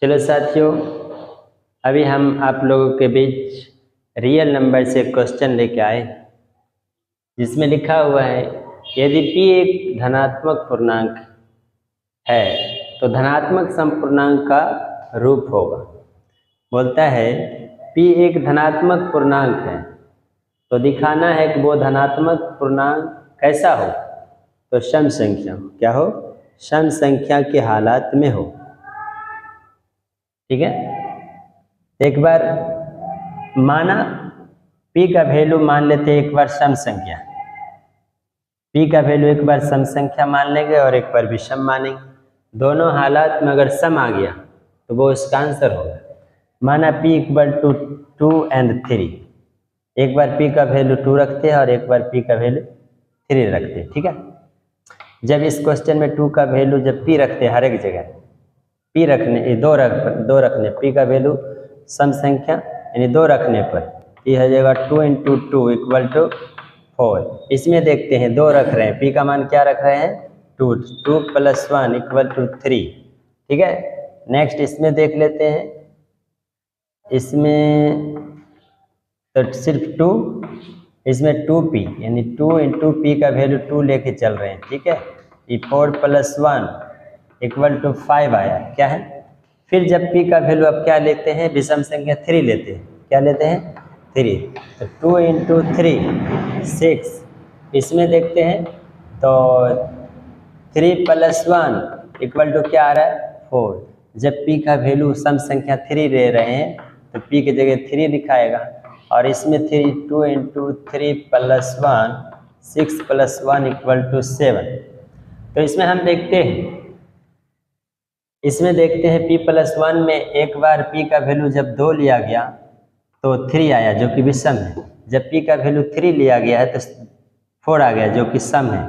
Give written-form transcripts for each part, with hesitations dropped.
चलो साथियों, अभी हम आप लोगों के बीच रियल नंबर से क्वेश्चन लेके आए, जिसमें लिखा हुआ है यदि p एक धनात्मक पूर्णांक है तो धनात्मक समपूर्णांक का रूप होगा। बोलता है p एक धनात्मक पूर्णांक है तो दिखाना है कि वो धनात्मक पूर्णांक कैसा हो, तो सम संख्या हो। क्या हो? सम संख्या के हालात में हो। ठीक है, एक बार माना p का वैल्यू मान लेते हैं, एक बार सम संख्या p का वैल्यू एक बार सम संख्या मान लेंगे और एक बार विषम मानेंगे। दोनों हालात में अगर सम आ गया तो वो इसका आंसर होगा। माना p इक्वल टू 2 and 3, एक बार p का वैल्यू 2 रखते हैं और एक बार p का वैल्यू 3 रखते हैं। ठीक है, जब इस क्वेश्चन में 2 का वैल्यू जब p रखते हैं, हर एक जगह p रखने दो रखने p का वैल्यू सम संख्या यानी 2 रखने पर ये हो जाएगा 2 × 2 इक्वल टू 4। इसमें देखते हैं 2 रख रहे हैं, p का मान क्या रख रहे हैं 2, 2 + 1 इक्वल टू 3। ठीक है, नेक्स्ट इसमें देख लेते हैं, इसमें तो सिर्फ 2, इसमें 2p यानी 2 × p का वैल्यू 2 लेके चल रहे हैं। ठीक है, ये 4 + 1 इक्वल टू 5 आया। क्या है? फिर जब p का वैल्यू अब क्या लेते हैं, विषम संख्या 3 लेते हैं। क्या लेते हैं? 3। तो 2 × 3 6। इसमें देखते हैं तो 3 + 1 इक्वल टू क्या आ रहा है 4। जब p का वैल्यू सम संख्या 3 ले रहे हैं तो p की जगह 3 लिखाएगा, और इसमें 3 2 × 3 + 1 6 + 1 इक्वल टू 7। तो इसमें हम देखते हैं, p + 1 में एक बार p का वैल्यू जब 2 लिया गया तो 3 आया जो कि विषम है। जब p का वैल्यू 3 लिया गया है तो 4 आ गया जो कि सम है,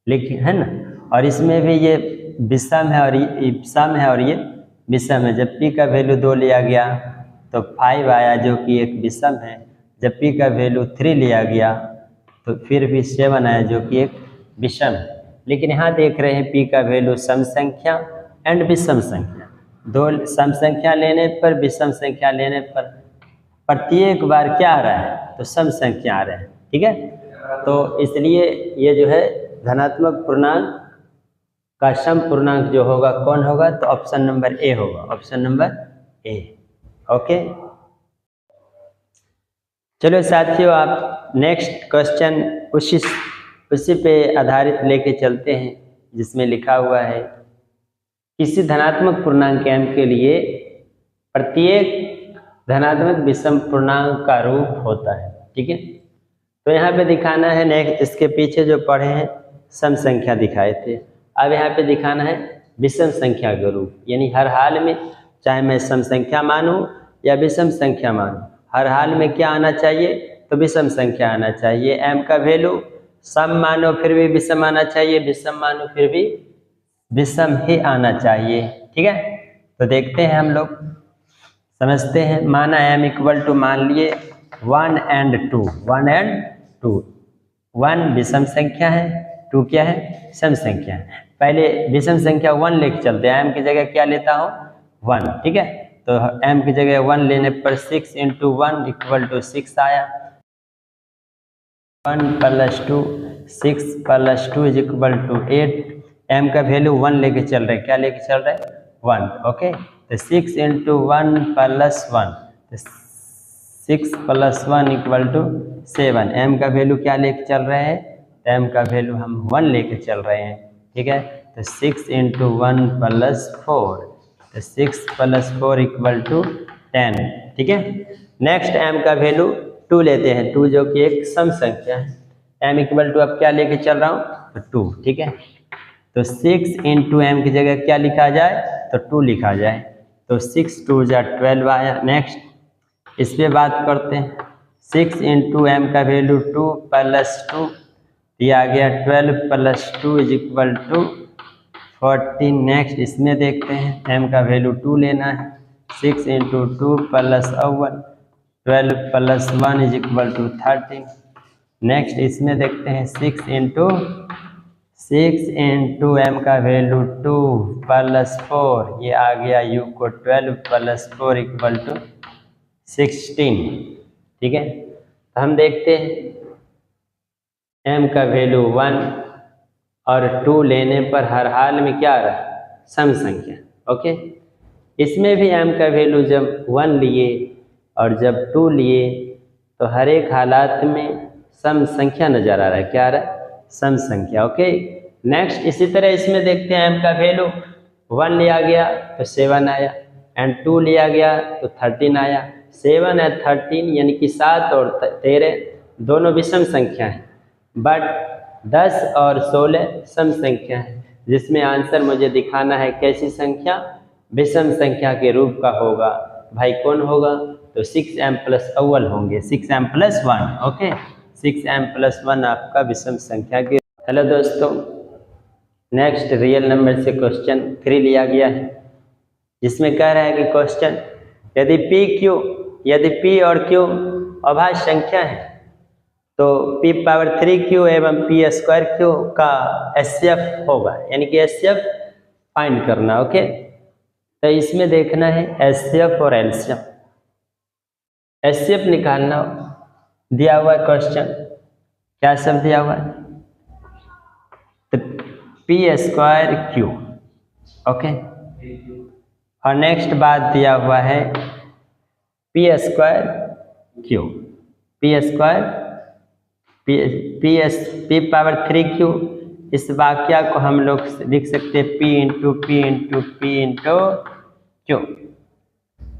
लेकिन है ना। और इसमें भी ये विषम है और ये सम है और ये विषम है। जब p का वैल्यू 2 लिया गया तो 5 आया जो कि एक विषम है। जब p का वैल्यू 3 लिया गया तो फिर भी 7 आया जो कि एक विषम है। लेकिन यहाँ देख रहे हैं p का वैल्यू सम संख्या एंड विषम संख्या, दो सम संख्या लेने पर विषम संख्या लेने पर प्रत्येक बार क्या आ रहा है, तो सम संख्या आ रहा है। ठीक है, तो इसलिए ये जो है धनात्मक पूर्णांक का सम पूर्णांक जो होगा कौन होगा, तो ऑप्शन नंबर ए होगा, ऑप्शन नंबर ए। ओके, चलो साथियों, आप नेक्स्ट क्वेश्चन उसी पे आधारित लेके चलते हैं, जिसमें लिखा हुआ है किसी धनात्मक पूर्णांक m के लिए प्रत्येक धनात्मक विषम पूर्णांक का रूप होता है। ठीक है, तो यहाँ पे दिखाना है, नेक्स्ट इसके पीछे जो पढ़े हैं सम संख्या दिखाए थे, अब यहाँ पे दिखाना है विषम संख्या का रूप। यानी हर हाल में, चाहे मैं सम संख्या मानूं या विषम संख्या मानूं, हर हाल में क्या आना चाहिए, तो विषम संख्या आना चाहिए। m का वैल्यू सम मानो फिर भी विषम आना चाहिए, विषम मानो फिर भी विषम ही आना चाहिए। ठीक है, तो देखते हैं, हम लोग समझते हैं। माना m इक्वल टू मान लिए 1 and 2, 1 and 2। 1 विषम संख्या है, 2 क्या है, सम संख्या है। पहले विषम संख्या 1 लेके चलते हैं, m की जगह क्या लेता हूँ 1। ठीक है, तो m की जगह 1 लेने पर 6 × 1 इक्वल टू 6 आया। 1 + 2 6 + 2 इक्वल टू 8। m का वैल्यू 1 लेके चल रहे हैं, क्या लेके चल रहे हैं 1। ओके, तो 6 × 1 + 1, तो 6 + 1 इक्वल टू 7। m का वैल्यू क्या लेके चल रहे हैं, तो m का वैल्यू हम 1 लेके चल रहे हैं। ठीक है, तो 6 × 1 + 4, तो 6 + 4 इक्वल टू 10। ठीक है, नेक्स्ट m का वैल्यू 2 लेते हैं, 2 जो कि एक सम संख्या है। m इक्वल टू अब क्या लेके चल रहा हूँ, तो 2। ठीक है, तो 6 × m की जगह क्या लिखा जाए, तो 2 लिखा जाए, तो 6 × 2 = 12 आया। नेक्स्ट इस पर बात करते हैं, 6 × m का वैल्यू 2 + 2, ये आ गया 12 + 2 इक्वल टू 14। नेक्स्ट इसमें देखते हैं, m का वैल्यू 2 लेना है, 6 × 2 + 1, 12 + 1 इक्वल टू 13। नेक्स्ट इसमें देखते हैं 6 × 6 इंटू एम का वैल्यू 2 प्लस 4, ये आ गया यू को 12 प्लस 4 इक्वल टू 16। ठीक है, तो हम देखते हैं m का वैल्यू 1 और 2 लेने पर हर हाल में क्या आ रहा है, सम संख्या। ओके, इसमें भी m का वैल्यू जब 1 लिए और जब 2 लिए तो हर एक हालात में सम संख्या नजर आ रहा है, क्या आ रहा है, सम संख्या। ओके, नेक्स्ट इसी तरह इसमें देखते हैं m का वैल्यू 1 लिया गया तो 7 आया एंड 2 लिया गया तो 13 आया। 7 और 13 यानी कि 7 और 13 दोनों विषम संख्या हैं, बट 10 और 16 सम संख्या है, जिसमें आंसर मुझे दिखाना है कैसी संख्या, विषम संख्या के रूप का होगा। भाई कौन होगा, तो 6m प्लस अव्वल होंगे, 6m plus 1। Okay, 6m plus 1 आपका विषम संख्या के। हेलो दोस्तों, नेक्स्ट रियल नंबर से क्वेश्चन 3 लिया गया है, जिसमें कह रहा है कि क्वेश्चन यदि p और q अभाज्य संख्या है तो p पावर 3q एवं p स्क्वायर q का HCF होगा, यानी कि HCF फाइंड करना। ओके, तो इसमें देखना है HCF और LCM। HCF निकालना दिया हुआ है क्वेश्चन, क्या सब दिया हुआ है, तो p स्क्वायर q। ओके, और नेक्स्ट बात दिया हुआ है p square q, p power 3q। इस वाक्य को हम लोग लिख सकते हैं p into q।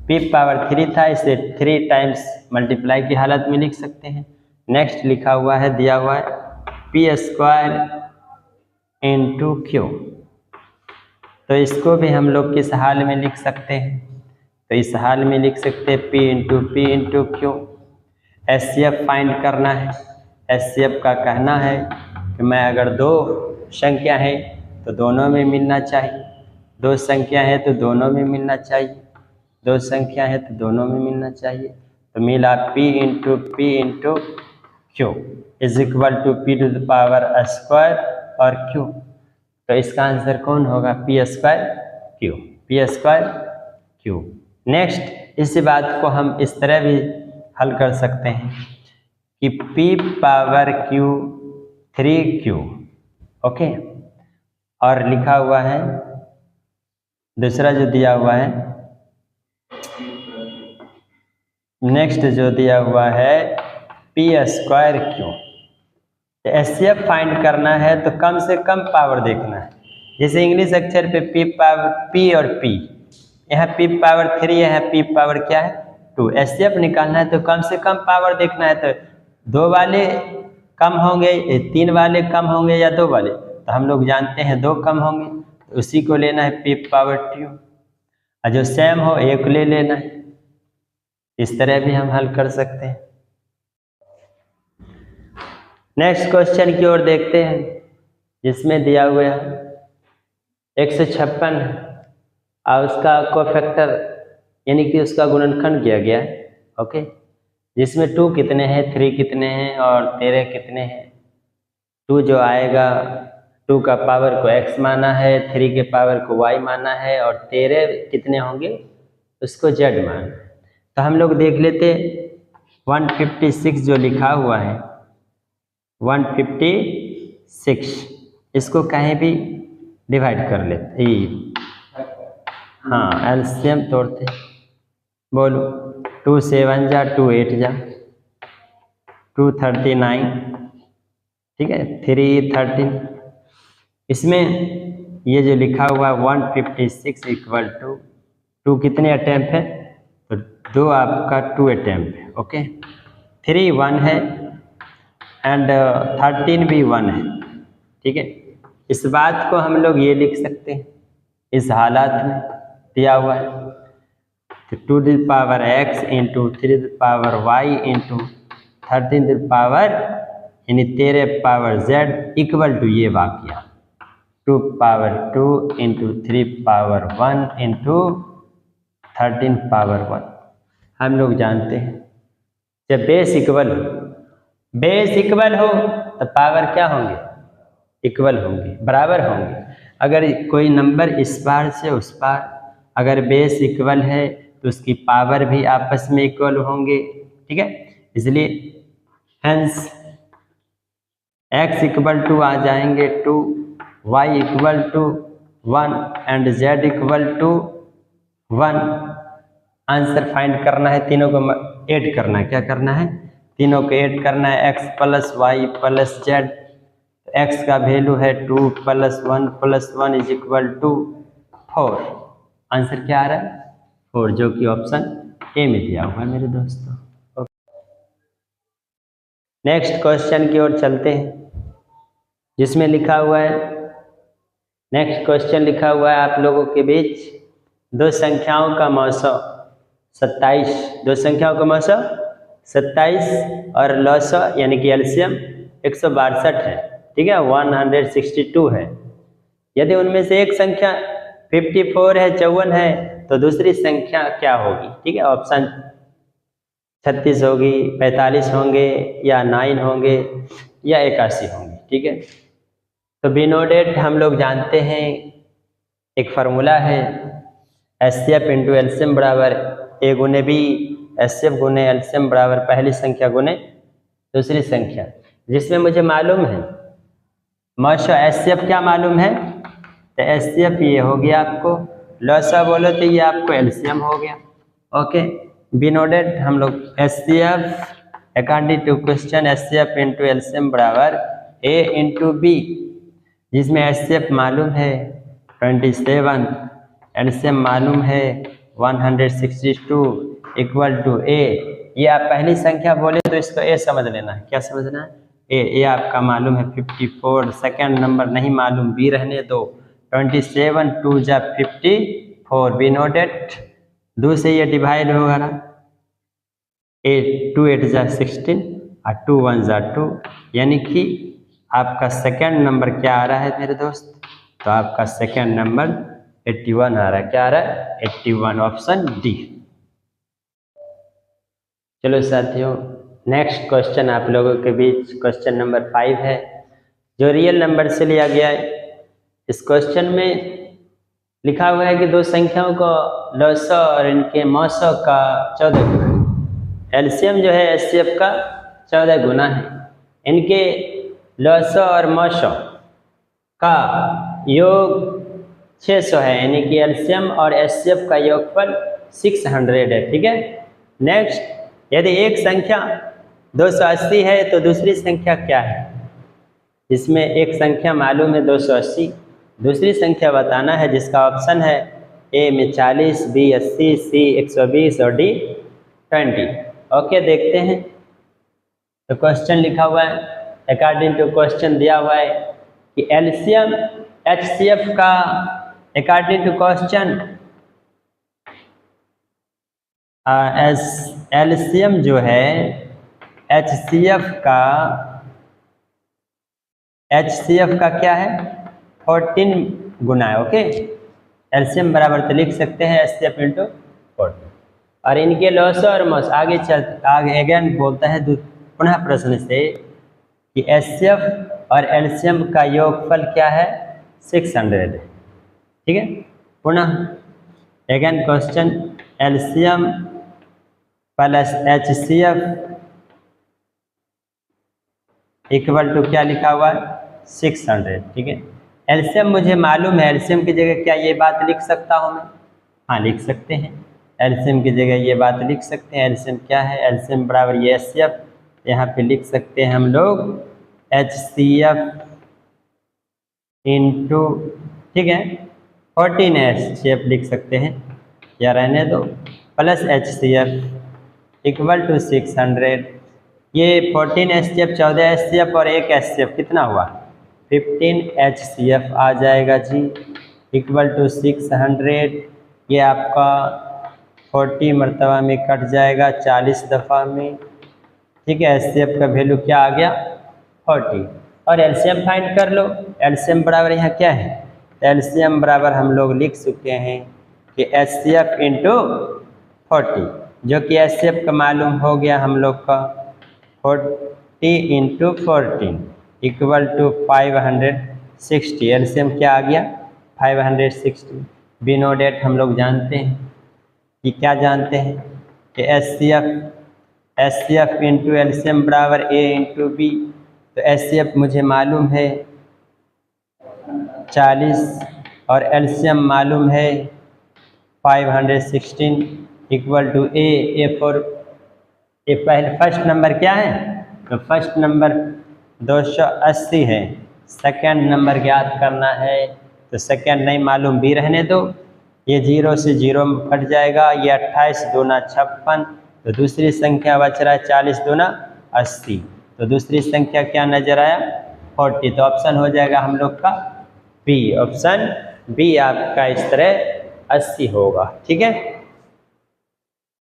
p power 3 था, इसे 3 टाइम्स मल्टीप्लाई की हालत में लिख सकते हैं। नेक्स्ट लिखा हुआ है, दिया हुआ है p स्क्वायर इंटू q, तो इसको भी हम लोग किस हाल में लिख सकते हैं, तो इस हाल में लिख सकते हैं p into q। HCF find करना है। HCF का कहना है कि मैं अगर 2 संख्या है तो दोनों में मिलना चाहिए, 2 संख्या है तो दोनों में मिलना चाहिए, 2 संख्या है तो दोनों में मिलना चाहिए। तो मिला p into q is equal to p to the power square और q। तो इसका आंसर कौन होगा, p स्क्वायर q। नेक्स्ट इसी बात को हम इस तरह भी हल कर सकते हैं कि p power q 3q। Okay, और लिखा हुआ है दूसरा जो दिया हुआ है, नेक्स्ट जो दिया हुआ है p square q। HCF find करना है तो कम से कम पावर देखना है। जैसे इंग्लिश अक्षर पे p और p, यहाँ p पावर 3, यहाँ p पावर क्या है 2। HCF निकालना है तो कम से कम पावर देखना है, तो 2 वाले कम होंगे, 3 वाले कम होंगे या 2 वाले, तो हम लोग जानते हैं 2 कम होंगे, तो उसी को लेना है p पावर 2, और जो सेम हो 1 ले लेना है। इस तरह भी हम हल कर सकते हैं। नेक्स्ट क्वेश्चन की ओर देखते हैं, जिसमें दिया हुआ है 156 और उसका कोफैक्टर यानी कि उसका गुणनखंड किया गया है। ओके, जिसमें 2 कितने हैं, 3 कितने हैं और 13 कितने हैं। 2 जो आएगा 2 का पावर को x माना है, 3 के पावर को y माना है और 13 कितने होंगे उसको z माना है। तो हम लोग देख लेते 156 जो लिखा हुआ है 156, इसको कहीं भी डिवाइड कर लेते, हाँ एलसीएम तोड़ते, बोलो 2 7 जा 2 8 जा 239, ठीक है 3 13। इसमें ये जो लिखा हुआ 156 इक्वल टू 2 कितने अटैम्प्ट है, तो 2 आपका 2 अटैम्प्ट है। ओके, 3 1 है एंड 13 भी 1 है। ठीक है, इस बात को हम लोग ये लिख सकते हैं, इस हालात में दिया हुआ है तो 2 to the power x into 3 to the power y into 13 to the power यानी 13 पावर z इक्वल टू ये वाक्य 2 power 2 into 3 power 1 into 13 power 1। हम लोग जानते हैं जब बेस इक्वल हो तो पावर क्या होंगे, इक्वल होंगे, बराबर होंगे। अगर कोई नंबर इस पार से उस पार अगर बेस इक्वल है तो उसकी पावर भी आपस में इक्वल होंगे, ठीक है। इसलिए हेंस x इक्वल टू आ जाएंगे 2, y equal to 1 and z equal to 1। Answer find करना है, तीनों को ऐड करना है। क्या करना है? तीनों को ऐड करना है, x plus y plus z. x का वैल्यू है 2 plus 1 is equal to 4। Answer क्या आ रहा है? 4, जो कि ऑप्शन ए में दिया हुआ है मेरे दोस्तों। नेक्स्ट क्वेश्चन की ओर चलते हैं, जिसमें लिखा हुआ है, नेक्स्ट क्वेश्चन लिखा हुआ है आप लोगों के बीच, दो संख्याओं का मौसो 27, दो संख्याओं का मौसो 27 और लौसो यानी कि एलसीएम 162 है, ठीक है, 162 है। यदि उनमें से एक संख्या 54 है, 54 है, तो दूसरी संख्या क्या होगी? ठीक है, ऑप्शन 36 होगी, 45 होंगे, या 9 होंगे, या 81 होंगे, ठीक है। तो बिनोडेट हम लोग जानते हैं, एक फार्मूला है एचसीएफ इंटू एलसीएम बराबर ए गुने बी, एचसीएफ गुने एलसीएम बराबर पहली संख्या गुने दूसरी संख्या, जिसमें मुझे मालूम है मौसो एचसीएफ क्या मालूम है, तो एचसीएफ ये हो गया आपको, लौसा बोलो तो ये आपको एलसीएम हो गया। ओके, बिनोडेट हम लोग HCF according to question HCF into LCM बराबर ए इंटू बी, जिसमें एचसीएफ मालूम है 27, एलसीएम मालूम है 162 इक्वल टू ए। ये आप पहली संख्या बोले तो इसको ए समझ लेना है। क्या समझना है? ए आपका मालूम है 54, सेकंड नंबर नहीं मालूम, बी रहने दो। 27 2 जा 54, बी नोटेड, 2 से ये डिवाइड होगा ना, 8 2 8 जा 16 और 2 1 जा 2, यानी कि आपका सेकंड नंबर क्या आ रहा है मेरे दोस्त? तो आपका सेकंड नंबर 81 आ रहा है। क्या आ रहा है? 81, ऑप्शन डी। चलो साथियों, नेक्स्ट क्वेश्चन आप लोगों के बीच क्वेश्चन नंबर 5 है, जो रियल नंबर से लिया गया है। इस क्वेश्चन में लिखा हुआ है कि दो संख्याओं को लौसो और इनके मौसो का 14 गुना, एलसीएम जो है एचसीएफ का 14 गुना है। इनके लौसो और मौसो का योग 600 है, यानी कि एलसीएम और एचसीएफ का योगफल 600 है, ठीक है। नेक्स्ट, यदि एक संख्या 280 है तो दूसरी संख्या क्या है? इसमें एक संख्या मालूम है 280, दूसरी संख्या बताना है, जिसका ऑप्शन है ए में 40, बी 80, सी 120 और डी 20। ओके, देखते हैं। तो क्वेश्चन लिखा हुआ है, अकॉर्डिंग टू क्वेश्चन दिया हुआ है कि एलसीएम एचसीएफ का, अकॉर्डिंग टू क्वेश्चन एलसीएम जो है एचसीएफ का क्या है? 14 गुना है। ओके, एलसीएम बराबर तो लिख सकते हैं एचसीएफ इंटू 14। और इनके लॉस और मॉस आगे अगेन बोलता है पुनः प्रश्न से कि एचसीएफ और एलसीएम का योगफल क्या है? 600 है, ठीक है। पुनः again question, LCM plus HCF equal to क्या लिखा हुआ है? 600, ठीक है। एलसीएम मुझे मालूम है, एलसीएम की जगह क्या ये बात लिख सकता हूँ मैं? हाँ, लिख सकते हैं। एलसीएम की जगह ये बात लिख सकते हैं। एलसीएम क्या है? एलसीएम बराबर ये एचसीएफ, यहाँ पे लिख सकते हैं हम लोग एचसीएफ इंटू, ठीक है, 14 एचसीएफ लिख सकते हैं, या रहने दो, प्लस एचसीएफ इक्वल टू 600। ये 14 एचसीएफ, 14 एचसीएफ और 1 एचसीएफ कितना हुआ? 15 एचसीएफ आ जाएगा जी, इक्वल टू 600। ये आपका 40 मरतबा में कट जाएगा 40 दफ़ा में, ठीक है। एचसीएफ का वैल्यू क्या आ गया? 40। और एलसीएम फाइंड कर लो। एलसीएम बराबर यहाँ क्या है? एलसीएम बराबर हम लोग लिख चुके हैं कि एचसीएफ इंटू 40, जो कि एचसीएफ का मालूम हो गया हम लोग का 40 इंटू 14 इक्वल टू 500 60, एलसीएम क्या आ गया 560। बी नो डेट हम लोग जानते हैं कि क्या जानते हैं कि H C F into LCM बराबर ए इंटू बी। तो एच सी एफ मुझे मालूम है 40 और एलसीएम मालूम है 516 equal to A for A पहले फर्स्ट नंबर क्या है, तो फर्स्ट नंबर 280 है, सेकंड नंबर ज्ञात करना है। तो सेकंड नहीं मालूम, बी रहने दो, ये 0 से 0 कट जाएगा, ये 28 दूना 56, तो दूसरी संख्या बच रहा है 40 दूना 80, तो दूसरी संख्या क्या नजर आया 40। तो ऑप्शन हो जाएगा हम लोग का बी, ऑप्शन बी आपका इस तरह 80 होगा। ठीक है।